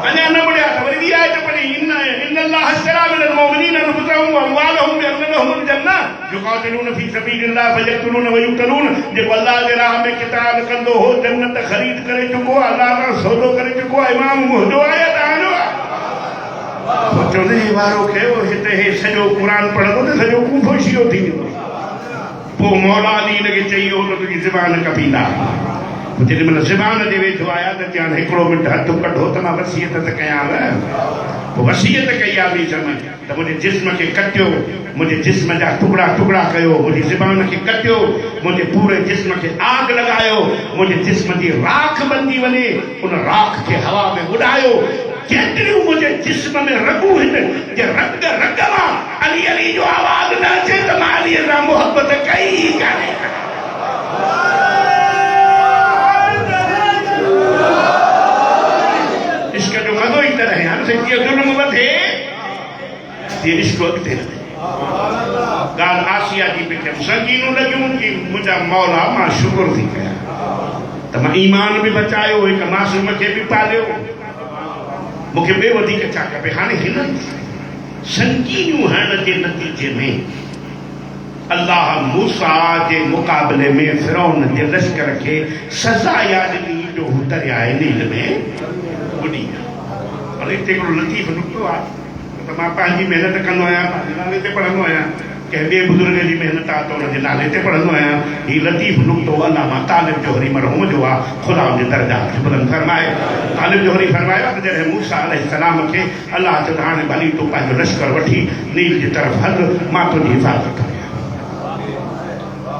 Speaker 1: अञा न मुड़िया त वरी आयत पढ़ी, इन अल्लाह अश्तरा मिनल मुमिनीन अनफुसहुम व अमवालहुम बिअन्न लहुमुल जन्नह युक़ातिलून फ़ी सबीलिल्लाह फ़यक़्तुलून व युक़्तलून, जेको अल्लाह जे राह में क़िताल कंदो हो जन्नत ख़रीद करे चुको आहे, अल्लाह सां सौदो करे चुको आहे। इमाम मुंहिंजो आहे या तव्हांजो आहे? चवंदे हे वारो कयो हिते हे सॼो क़ुरान पढ़ंदो त सॼो कूफो शियो थी वेंदो। पोइ मौला अली हिनखे चई हो त तुंहिंजी ज़बान कपींदा। जेॾीमहिल ज़बान जे वेझो आया त चयां हिकिड़ो मिंट हथु कढो त मां वसीयत त कयांव। पोइ वसीयत कई आहे ॿी समय त मुंहिंजे जिस्म खे कटियो, मुंहिंजे जिस्म जा टुकड़ा टुकड़ा कयो, मुंहिंजी ज़बान खे कटियो, मुंहिंजे पूरे जिस्म खे आग लॻायो, मुंहिंजे जिस्म जी राख बंदी वञे, उन राख खे हवा में उॾायो। जेतिरियूं मुंहिंजे जिस्म में रगूं आहिनि, जे रग रग मां अली अली जो आवाज़ न अचे त मां अलीअ सां मोहबत कई ई कान्हे। इश्क जो मज़ो ई तरह आहे, जीअं ज़ुल्म वधे तीअं इश्क अॻिते वधे। ॻाल्हि आसिया जी बि थियमि, संगीनूं लॻियूं कि मुंहिंजा मौला मां शुक्र थी कयां त मां ईमान बि बचायो, हिकु मासूम खे बि पालियो, मूंखे ॿिए वधीक छा खपे। हाणे हिन संगीनियूं हणण जे नतीजे में अल्लाह मूसा जे मुक़ाबले में फ़िरौन जे लश्कर खे सज़ा याद ॾिनी जो हू दरियाए नील में बुॾी वियो। हाणे हिते हिकिड़ो लतीफ़ नुक़्तो आहे त मां पंहिंजी महिनत कंदो आहियां, पंहिंजे नाले ते पढ़ंदो आहियां, कंहिं ॿिए बुज़ुर्ग जी महिनत आहे त हुनजे नाले ते पढ़ंदो आहियां। हीउ लतीफ़ नुक़्तो अल्लामा तालिब जोहरी मरहूम जो आहे, ख़ुदा उनजे दर्जात खे बुलंद फरमाए। तालिब जोहरी फरमायो त जॾहिं मूसा अलैहिस्सलाम खे अल्लाह चयो त हाणे भली तूं पंहिंजो लश्कर वठी नील जी तरफ़ हल, मां तुंहिंजी हिफ़ाज़त करियां।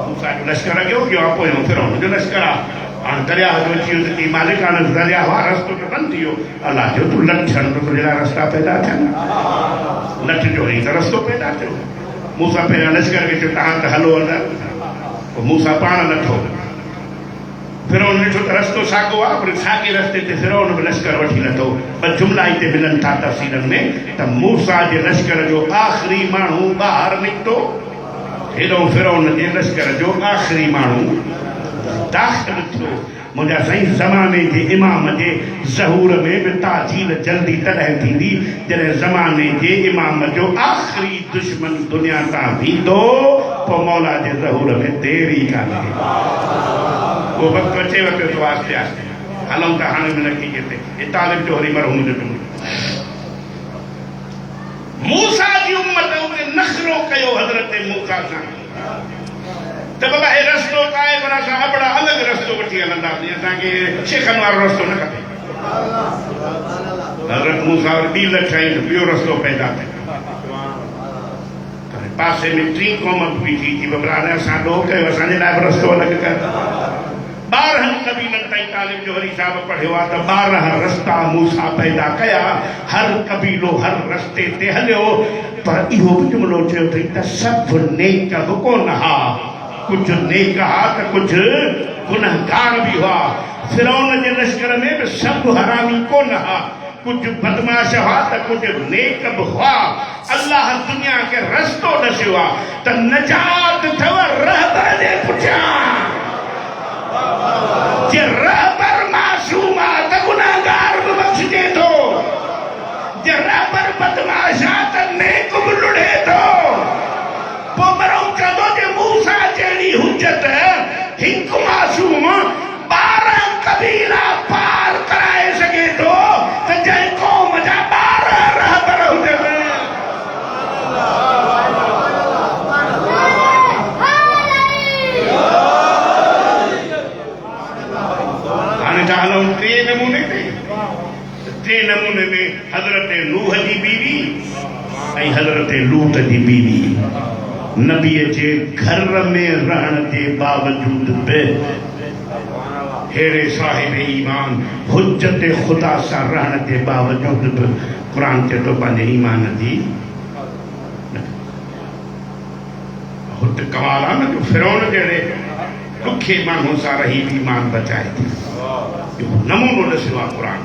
Speaker 1: मूसा जो लश्कर अॻियो वियो आहे, पोयों फ़िरौन जो लश्कर आहे। हाणे दरिया जो अची वियो त की मालिक हाणे दरिया हुआ रस्तो त बंदि थी वियो। अल्लाह चयो तूं लठ छॾ त तुंहिंजे लाइ रस्ता पैदा थियनि। लठ जो ई त रस्तो पैदा थियो। मूसा पहिरियां लश्कर खे चयो तव्हां त हलो अंदरि, पोइ मूसा पाण लथो। फ़िरौन ॾिठो त रस्तो साॻियो आहे, पर साॻे रस्ते ते फ़िरौन बि लश्कर वठी लथो। ॿ जुमिला हिते मिलनि था तफ़सीलनि में त मूसा जे लश्कर जो आख़िरी माण्हू ॿाहिरि निकितो, हेॾो फ़िरौन जे लश्कर जो आख़िरी माण्हू दाख़िल थियो। मुंहिंजा साईं ज़माने जे इमाम जे ज़हूर में बि ताजील जल्दी तॾहिं थींदी जॾहिं ज़माने जे इमाम जो आख़िरी दुश्मन दुनिया तां वेंदो, पोइ मौला जे ज़हूर में देर ई कान्हे। उहो वक़्तु अचेव पियो थो आस्ते आस्ते। हलूं था हाणे हिन नतीजे ते। हे तालिब जोहरी मरहूम जो जुमिलो। मूसा जी उम्मत उते नख़रो कयो हज़रत मूसा सां त बाबा हे रस्तो आहे, पर असां अबड़ा अलॻि रस्तो वठी हलंदासीं, असांखे शेखनि वारो रस्तो न खपे। हज़रत मूसा वरी ॿी लठ आहिनि, ॿियो रस्तो पैदा थियो। पासे में टी क़ौम बि थी बबरा असां ॾोह कयो, असांजे लाइ बि रस्तो अलॻि कर। 12 कबीलनि ताईं तालिब जोहरी साहिब पढ़ियो आहे त 12 रस्ता मूसा पैदा कया, हर कबीलो हर रस्ते ते हलियो, पर इहो बि जुमिलो चयो अथई त सभु नेक बि कोन हा, कुछ नेक हा त कुछ गुनहगार भी हुआ। फ़िरौन जे लश्कर में भी सब हरामी कोन हा, कुछ बदमाश हुआ त कुछ नेक भी हुआ। अल्लाह दुनिया के रस्तो दस्यो आ त नजात थव रहबर जे पुठियां। जे रहबर मासूम आ त गुनहगार भी बख्शजे थो, जे रहबर बदमाश आ त नेक भी लुढ़े थो। पोइ मरहूम चवंदो जे मूसा जहिड़ी हुजत हिकु मासूम 12 कबीला पार कराए सघे थो त जंहिं क़ौम जा 12 रहबर हुजनि। हाणे था हलूं टे नमूने में हज़रत नूह जी बीवी ऐं हज़रत लूत जी बीवी। नबीअ जे घर में रहण जे बावजूद बि हेड़े साहिब ईमान हुज्जत ख़ुदा सां रहण जे बावजूद बि क़ुरान चए थो पंहिंजे ईमान जी हुत कमाल आहे न जो फ़िरौन जहिड़े ॾुखे माण्हू सां रही बि ईमान बचाए थी। नमूनो ॾसियो आहे क़ुरान,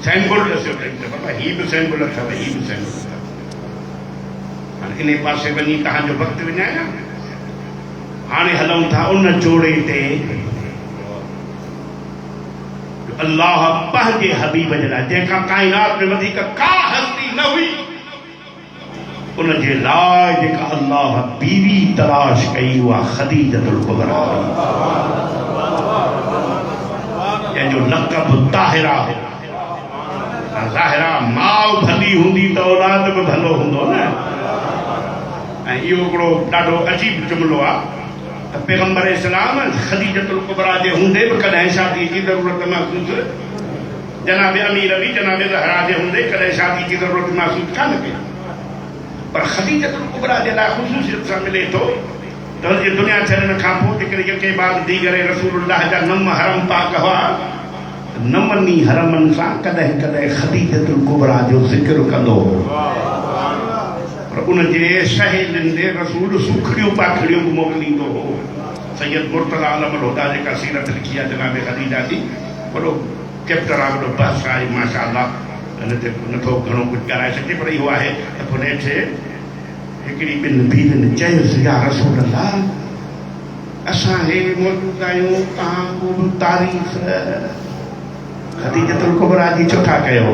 Speaker 1: सैंपल ॾसियो अथई त बाबा हीअ बि सैंपल अथव, हीअ बि सैंपल अथव। इन पासे वञी तव्हांजो वक़्तु विञायां। हाणे हलूं था उन जोड़े ते अल्लाह पंहिंजे हबीब जे लाइ, जंहिंखां काइनात में वधीक का हस्ती न हुई, उनजे लाइ जेका अल्लाह बीवी तलाश कई उहा ख़दीजतुल कुबरा जंहिंजो लक़ब ताहिरा ज़ाहिरा माउ भली हूंदी त औलाद बि भलो हूंदो न। ऐं इहो हिकिड़ो ॾाढो अजीब जुमिलो आहे त पैगम्बर इस्लाम ख़दीजतुल कुबरा जे हूंदे बि कॾहिं शादी जी ज़रूरत महसूस जनाब अमीर बि जनाब ज़हरा जे हूंदे कॾहिं शादी जी ज़रूरत महसूस कान कई पर ख़दीजतुल कुबरा जे लाइ ख़ुसूसियत सां मिले थो त हुनजी दुनिया छॾण खां पोइ जेकॾहिं यके बाद दीगर रसूलुल्लाह जा नम हरम पाक हुआ नमनी हरमनि सां कॾहिं कॾहिं ख़दीजतुल कुबरा जो ज़िक्र कंदो हो पर उनजे सहेलियुनि जे रसूल सुखड़ियूं पाखड़ियूं बि मोकिलींदो हो। सैयद मुर्तज़ा अलमल हुदा जेका सीरत लिखी आहे जनाब ख़दीजा जी वॾो चैप्टर आहे वॾो बहस आहे माशाअल्लाह हिन ते नथो घणो कुझु ॻाल्हाए सघे पर इहो आहे त पोइ नेठि हिकिड़ी ॿिनि बीवियुनि चयोसि या रसूल अल्लाह असां हे मौजूदु आहियूं तव्हां को बि तारीफ़ ख़दीजतुल कुबरा जी छो था कयो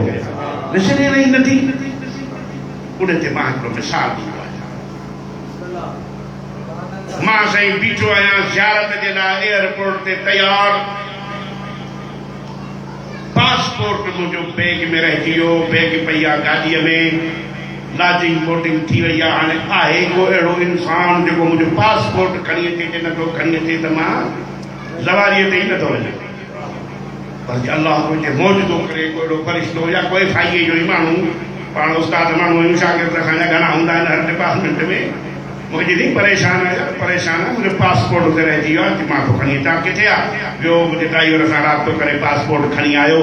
Speaker 1: विसरे रही नथी उन ते मां हिकिड़ो मिसाल ॾींदो आहियां। मां साईं बीठो आहियां ज़ियारत जे लाइ एयरपोर्ट ते तयारु पासपोर्ट मुंहिंजो बैग में रहिजी वियो बैग पई आहे गाॾीअ में लॉजिंग बोर्डिंग थी वई आहे हाणे आहे को अहिड़ो इंसान जेको मुंहिंजो पासपोर्ट खणी अचे जे नथो खणी अचे त मां ज़वारीअ ते ई नथो वञा पर अल्लाह तुंहिंजे मौजूदो करे को अहिड़ो फ़रिश्तो या कोई फाइए जो ई माण्हू पाण उस्ताद माण्हू आहियूं शागिर्द असांजा घणा हूंदा आहिनि हर डिपार्टमेंट में मुंहिंजी नी परेशान आहे मुंहिंजो पासपोर्ट उते रहिजी वियो आहे मां तो खणी अचां किथे आहे ॿियो मुंहिंजे ड्राइवर सां राब्तो करे पासपोर्ट खणी आयो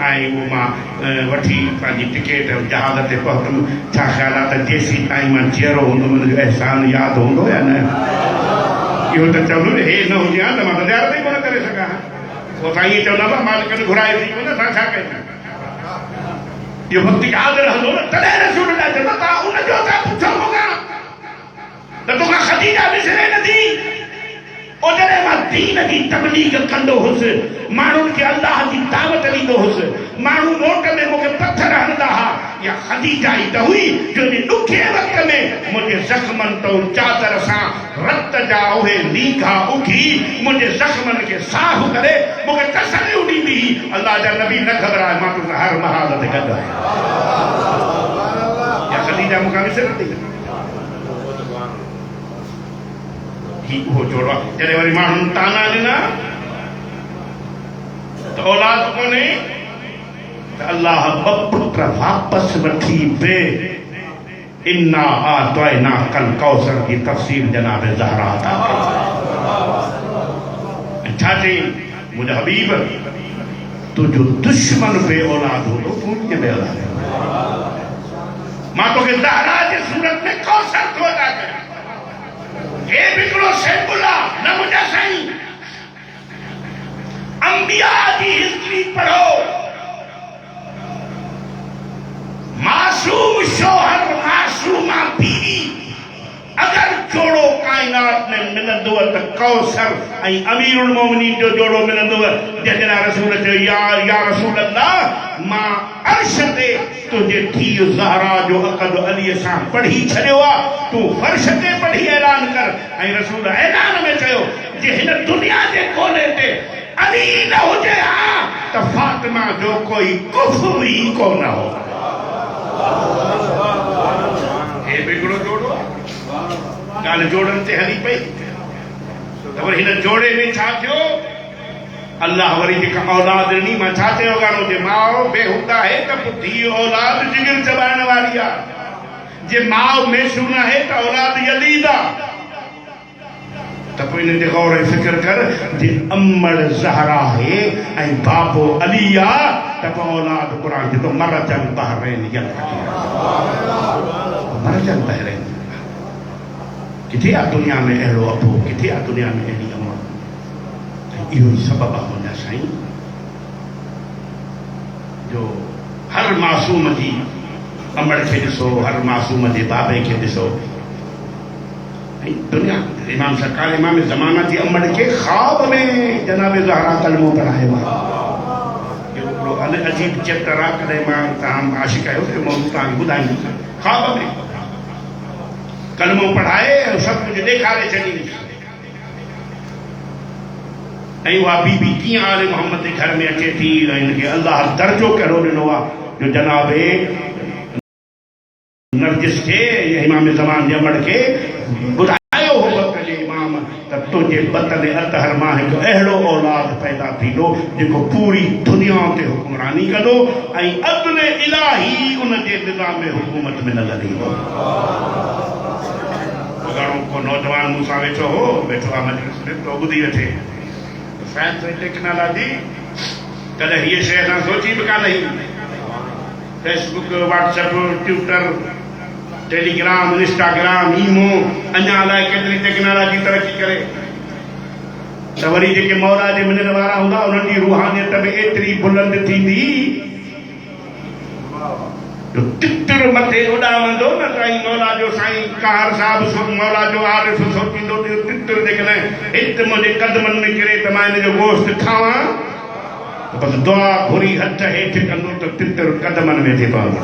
Speaker 1: ऐं उहो मां वठी पंहिंजी टिकेट जहाज़ ते पहुतमि छा ख़्यालु आहे त जेसीं ताईं मां जीअरो हूंदुमि मुंहिंजो अहसान यादि हूंदो या न इहो त चवंदो न हे न हुजे हा त मां त ज़ियारत ई कोन करे सघां पोइ साईं ईअं चवंदा मालिक घुराए थी कोन असां छा कयूं इहो वक़्तु यादि रहंदो न तॾहिं रसूल चवंदा तव्हां उनजो था पुछो मूंखां त तोखां ख़दीजा विसरे नथी ओ जॾहिं मां दीन जी तबलीग कंदो हुउसि माण्हुनि खे अल्लाह जी दावत ॾींदो हुउसि माण्हू मोट में मूंखे पथर हणंदा हुआ या ख़दीजा ई त हुई जो ॾुखे वक़्त में मुंहिंजे ज़ख़्मनि तो चादर सां रत जा उहे लीघा उघी मुंहिंजे ज़ख़्मनि खे साफ़ करे मूंखे तसल्लियूं ॾींदी हुई अल्लाह जा नबी न घबराए मां तोसां हर महाल ते गॾु आहियां या ख़दीजा मूंखां विसरे थी उहो जोड़ो जॾहिं वरी माण्हुनि ताना ॾिना त औलाद कोन्हे त अल्लाह ॿ पुट वापसि वठी बि इन्ना आतैना कल कौसर जी तफ़सीर जनाब ज़हरा अता कई छा चई मुंहिंजा हबीब तुंहिंजो दुश्मन बे औलाद हूंदो तूं कीअं बे औलाद मां तोखे ज़हरा जे सूरत में कौसर थो अदा कयां हे बिकड़ो सैंपल आहे न मुंहिंजा साईं अंबिया जी हिस्ट्री पढ़ो मासूम शोहर मासूमा बीवी अगर जोड़ो कायनात में मिलंदो त कौसर ऐं अमीरुल मोमिनीन जो जोड़ो मिलंदो जंहिंजा रसूल चयो या रसूल अल्लाह मां अर्श ते तुंहिंजे धीउ ज़हरा जो अक़द अलीअ सां पढ़ी छॾियो आहे तूं फर्श ते पढ़ी ऐलान कर ऐं रसूल ऐलान में चयो जे हिन दुनिया जे कोने ते अली न हुजे हा त फातिमा जो कोई कुफ़ बि कोन हो हे बिगड़ो जोड़ो ॻाल्हि जोड़नि ते हली पई त वरी हिन जोड़े में छा थियो अल्लाह वरी जेका औलाद ॾिनी मां छा चयो गानो जे माउ बेहूदा आहे त धीउ औलाद जिगर चबाइण वारी आहे जे माउ मैसून आहे त औलाद यलीद आहे त पोइ इन ते गौर फिक्र कर जे अम्मड़ ज़हरा आहे ऐं बाबो अली आहे त पोइ औलाद क़ुर चए थो मरजन बहरैन मरजन बहरैन किथे आहे दुनिया में अहिड़ो अबो किथे आहे दुनिया में अहिड़ी अम्मा इहो ई सबबु आहे मुंहिंजा साईं जो हर मासूम जी अमड़ खे ॾिसो हर मासूम जे बाबे खे ॾिसो ऐं दुनिया इमाम सरकार इमाम ज़माना जी अमड़ खे ख़्वाब में जनाब ज़हरा कलमो पढ़ायो आहे इहो हिकिड़ो अजीब चैप्टर आहे कॾहिं मां तव्हां आशिक़ आहियो मौजूदु तव्हांखे ॿुधाईंदुसि ख़्वाब में कलमो पढ़ाए और सब कुछ ॾेखारे छॾी। ऐं उहा बीबी कीअं आले मोहम्मद जे घर में अचे थी, हिनखे अल्लाह दर्जो कहिड़ो ॾिनो आहे जो जनाबे नरजिस के इमाम ज़मान जे अमड़ के ॿुधायो हो वक़्त जे इमाम त तुंहिंजे बतन अतहर मां हिकु अहिड़ो औलाद पैदा थींदो जेको पूरी दुनिया ते हुकुमरानी कंदो ऐं अदल इलाही उन जे निज़ाम में हुकूमत में नज़र ईंदो। घणो को नौजवान मूंसां वेठो हो, वेठो आहे मजलिस में, तो ॿुधी वेठे साइंस ऐं टेक्नोलॉजी कॾहिं हीअ शइ असां सोची बि कान हुई। Facebook, WhatsApp, Twitter, Telegram, Instagram, imo, अञा अलाए केतिरी टेक्नोलॉजी तरक़ी करे त वरी जेके मौला जे मिलण वारा हूंदा उन्हनि जी रूहानियत में एतिरी बुलंद थींदी जो तितर मथे उॾामंदो न। साईं मौला जो साईं कार साहिब मौला जो आरिफ़ सोचींदो तितर जेकॾहिं हिते मुंहिंजे कदमनि में किरे त मां हिन जो गोश्त खावां, बस दुआ घुरी हथ हेठि कंदो त तितर कदमनि में थी पवंदो।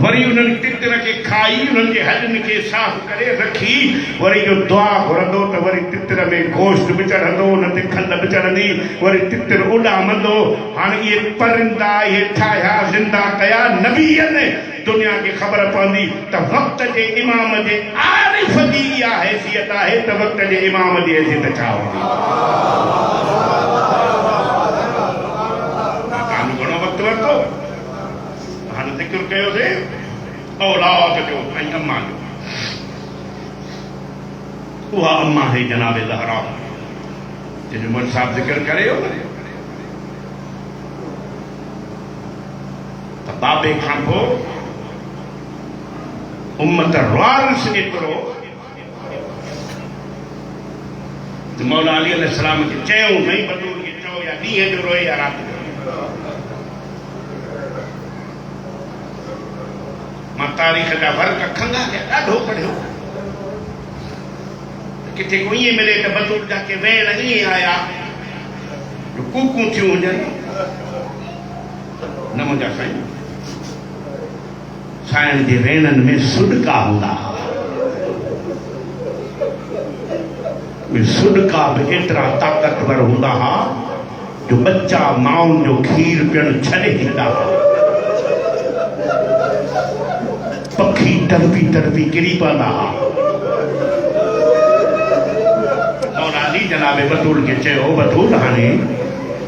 Speaker 1: वरी उन्हनि तितर खे खाई उन्हनि जे हॾनि खे साफ़ करे रखी वरी जो दुआ घुरंदो त वरी तितर में गोश्त बि चढ़ंदो, उन ते खंड बि चढ़ंदी, वरी तितर उॾामंदो। हाणे इहे परिंदा इहे ठाहिया ज़िंदा कया नबीअनि, दुनिया खे ख़बर पवंदी त वक़्त जे इमाम जे आरिफ़ जी इहा हैसियत आहे त वक़्त जे इमाम जी हैसियत छा हूंदी। घणो वक़्तु वरितो, हाणे ज़िक्र कयोसीं औलाद जो ऐं अम्मा जो। उहा अम्मा है जनाब ज़हरा जंहिंजो मोहन साहब ज़िक्र करे हो न त बाबे खां पोइ उम्मत वारिस एतिरो मौला अली अलैहिस्सलाम खे चयूं नहीं बतूर खे चओ या ॾींहं जो रोए या राति जो। मां तारीख़ जा वर्क खंगा कया, ॾाढो पढ़ियो, किथे को ईअं मिले त बतूर जा के वेण ईअं आया जो कूकूं थियूं हुजनि न। मुंहिंजा साईं साइण जे वेणनि में सुॾका हूंदा, सुॾका बि एतिरा ताक़तवर हूंदा हुआ जो बच्चा माउनि जो खीर पियण छॾे ॾींदा हुआ। पखी तड़पी तड़पी किरी पवंदा हुआ। मौला अली जनाब बतूल खे चयो, बतूल हाणे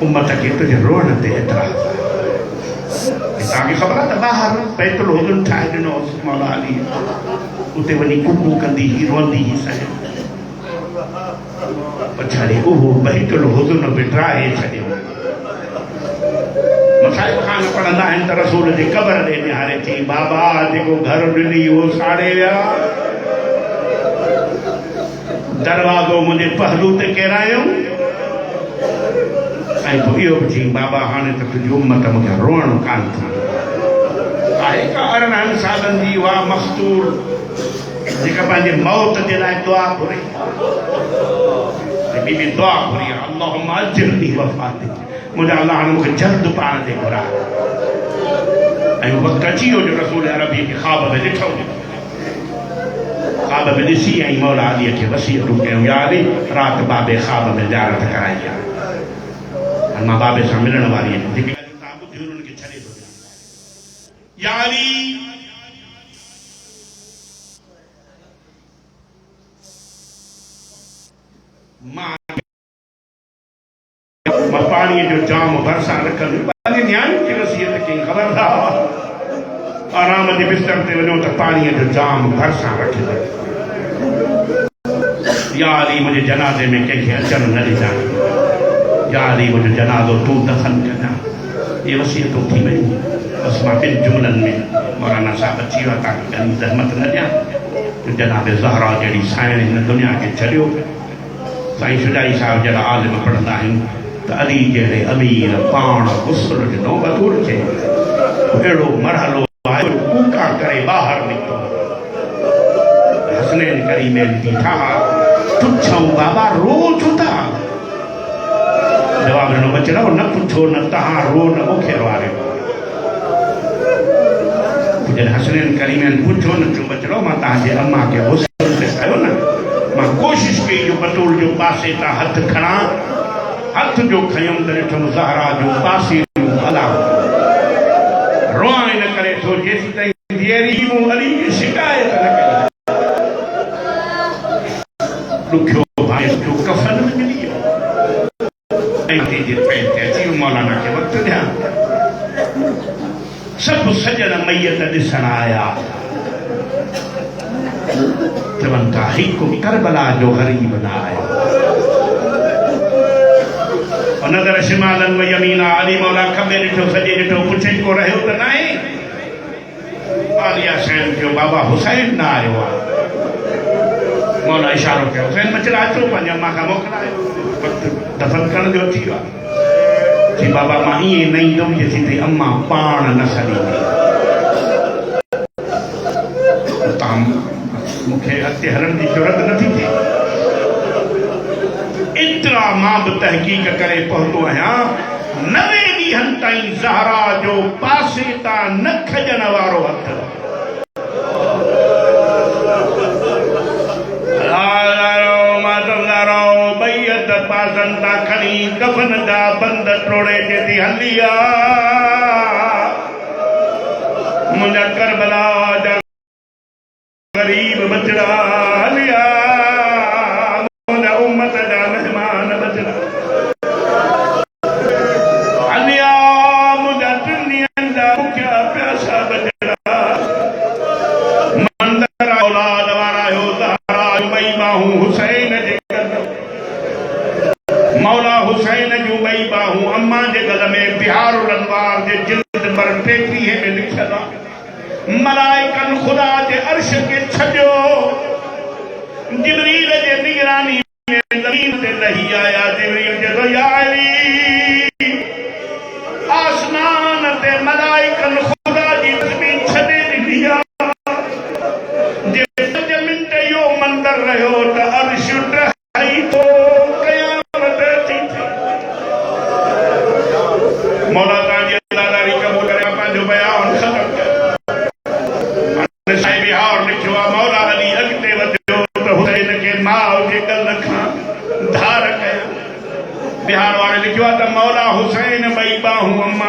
Speaker 1: उम्मत खे तुंहिंजे रोअण ते एतिराज़ आहे। तव्हांखे ख़बर आहे त ॿाहिरि बैतुल हुज़न ठाहे ॾिनो मौला अली, उते वञी कुकू कंदी हुई, रोंदी हुई साईं। पछाड़ी उहो बैतुल हुज़न बि ड्राहे छॾियो। मसाइब खान पढ़ंदा आहिनि त रसूल जे क़बर ॾे निहारे थी, बाबा जेको घर ॾिनी उहो साड़े विया, दरवाज़ो मुंहिंजे पहलू ते केरायो ऐं पोइ इहो बि चई बाबा हाणे त तुंहिंजी उम्मत मूंखे रोअण कान थी। आहे का 18 सालनि जी उहा मस्तूर जेका पंहिंजे मौत जे लाइ दुआ घुरे, बीबी दुआ घुरी, अल्लाहुम्मा अजिरनी वफ़ाती, मुंहिंजा अल्लाह हाणे मूंखे जल्द पाण ते घुरा। ऐं वक़्तु अची वियो जो रसूल अरबी खे ख़्वाब में ॾिठो, ख़्वाब में ॾिसी ऐं मौला अलीअ खे वसीयतूं कयूं, या अली राति बाबे ख़्वाब में ज़ियारत कराई आहे। हाणे मां बाबे सां मिलण वारी आहियां, जेके ॻाल्हियूं तव्हां ॿुधियूं उन्हनि खे छॾे थो ॾियां। या अली मां पाणीअ जो जाम भरसां रखंदुमि, पंहिंजे न्याणियुनि जी वसीयत कई, ख़बरदार आराम जे बिस्तर ते वञो त पाणीअ जो जाम भरसां रखंदुमि। या अली मुंहिंजे जनाज़े में कंहिंखे अचण न ॾिजां, या अली मुंहिंजो जनाज़ो तूं दफ़न कजां। इहे वसीयतूं थी वयूं। बसि मां ॿिनि जुमलनि में मौलाना साहिबु अची विया, तव्हांखे घणी ज़हमत न ॾियां। जनाब ज़हरा जहिड़ी साइण हिन दुनिया खे छॾियो। साईं शुजाई साहिब जहिड़ा आलिम पढ़ंदा आहिनि त अली जहिड़े अमीर पाण गुस्ल ॾिनो बतूर खे, अहिड़ो मरहलो आयो कूका करे ॿाहिरि निकितो। हसनैन करीमैन बीठा, पुछऊं बाबा रो छो था? जवाब ॾिनो बचड़ो न पुछो, न तव्हां रो न मूंखे वारियो। जॾहिं हसनैन करीमैन पुछो न चो बचड़ो मां तव्हांजे अम्मा खे गुस्ल ते कयो न मां कोशिशि कई जो बतूल जो पासे तां हथ खणा हथ जो खयुमि त ॾिठुमि ज़हरा जो पासे अला रोआ इन करे थो जेसि ताईं धीअरी मूं अली जी शिकायत न कई ॾुखियो भाई जो कफन में मिली वियो ऐं तेजे पैर ते अची वियो मौलाना खे वक़्तु ॾियां सब सजन मैयत ॾिसण आया चवनि था हिकु करबला जो ग़रीब न आयो नज़र शिमालन व यमीना अली मौला खबे ॾिठो सॼे ॾिठो पुछे को रहियो त न आहे आलिया सैन जो बाबा हुसैन न आयो आहे मौला इशारो कयो हुसैन बचड़ा अचो पंहिंजे अम्मा खां मोकिलायो वक़्तु दफ़न करण जो थी वियो आहे जी बाबा मां ईअं न ईंदुमि जेसीं ताईं अम्मा पाण न सॾींदी तव्हां मूंखे अॻिते हलण जी ज़रूरत नथी थिए एतिरा मां बि तहक़ीक़ करे पहुतो आहियां 90 ॾींहंनि ताईं ज़हरा जो पासे तां न खॼण वारो हथ पासन ता खणी कफन जा बंद टोड़े जेती हली आ मुंहिंजा करबला जा गरीब बचड़ा हलिया मुंहिंजा उम्मत जा मेहमान बचड़ा हलिया मुंहिंजा टिनियनि जा भुखिया प्यासा बचड़ा मंदर औलाद वारा हो ज़हरा ॿई बाहूं हुसैन जे मौला हुसैन जूं ॿई बाहूं अम्मा जे गल में बिहारुल अनवार जे जिल्द नंबर 33 में लिखियल आहे मलाइकन खुदा जे अर्श के छॾियो जिब्रील जे निगरानी में ज़मीन ते लही आया जिब्रील चयो या अली आसमान ते मलाइकन खुदा जी ज़मीन छॾे ॾिनी आहे जे 5 मिंट इहो मंदर रहियो त अर्श टहाई थो मौला ताजी अल्लाहदारी कबूल करे पंहिंजो बयान ख़त्म कयो साईं बिहार लिखियो आहे मौला अली अॻिते वधियो त हुसैन खे माउ जे गल खां धार कया बिहार वारे लिखियो आहे त मौला हुसैन ॿई बाहूं अम्मा